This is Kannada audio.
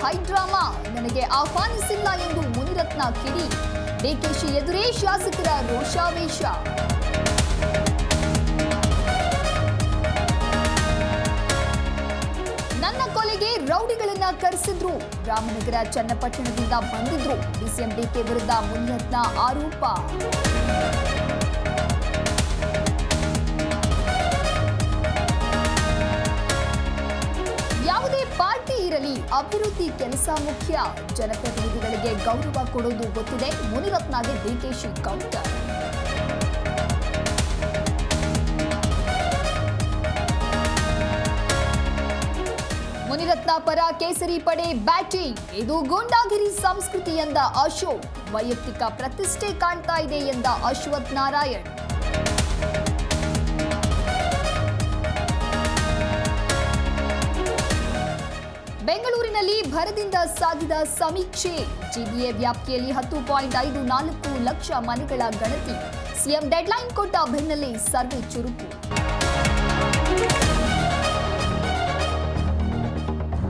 ಹೈ ಡ್ರಾಮಾ, ನನಗೆ ಆಹ್ವಾನಿಸಿಲ್ಲ ಎಂದು ಮುನಿರತ್ನ ಕಿಡಿ. ಡಿಕೆಶಿ ಎದುರೇ ಶಾಸಕರ ರೋಷಾವೇಶ. ನನ್ನ ಕೊಲೆಗೆ ರೌಡಿಗಳನ್ನ ಕರೆಸಿದ್ರು, ರಾಮನಗರ ಚನ್ನಪಟ್ಟಣದಿಂದ ಬಂದಿದ್ರು. ಡಿಸಿಎಂ ಡಿಕೆ ವಿರುದ್ಧ ಮುನಿರತ್ನ ಆರೋಪ. ಯಾವುದೇ ಪಾರ್ಟಿ ಇರಲಿ, ಅಭಿವೃದ್ಧಿ ಕೆಲಸ ಮುಖ್ಯ. ಜನಪ್ರತಿನಿಧಿಗಳಿಗೆ ಗೌರವ ಕೊಡೋದು ಗೊತ್ತಿದೆ. ಮುನಿರತ್ನಗೆ ಡಿಕೆಶಿ ಕೌಂಟರ್. ಮುನಿರತ್ನ ಪರ ಕೇಸರಿ ಪಡೆ ಬ್ಯಾಟಿಂಗ್. ಇದು ಗೂಂಡಾಗಿರಿ ಸಂಸ್ಕೃತಿ ಎಂದ ಅಶೋಕ್. ವೈಯಕ್ತಿಕ ಪ್ರತಿಷ್ಠೆ ಕಾಣ್ತಾ ಇದೆ ಎಂದ ಅಶ್ವಥ್ ನಾರಾಯಣ್. ಬೆಂಗಳೂರಿನಲ್ಲಿ ಭರದಿಂದ ಸಾಗಿದ ಸಮೀಕ್ಷೆ. ಜಿಬಿಎ ವ್ಯಾಪ್ತಿಯಲ್ಲಿ 10.54 ಲಕ್ಷ ಮನೆಗಳ ಗಣತಿ. ಸಿಎಂ ಡೆಡ್ಲೈನ್ ಕೊಟ್ಟ ಬೆನ್ನಲ್ಲೇ ಸರ್ವೆ ಚುರುಕು.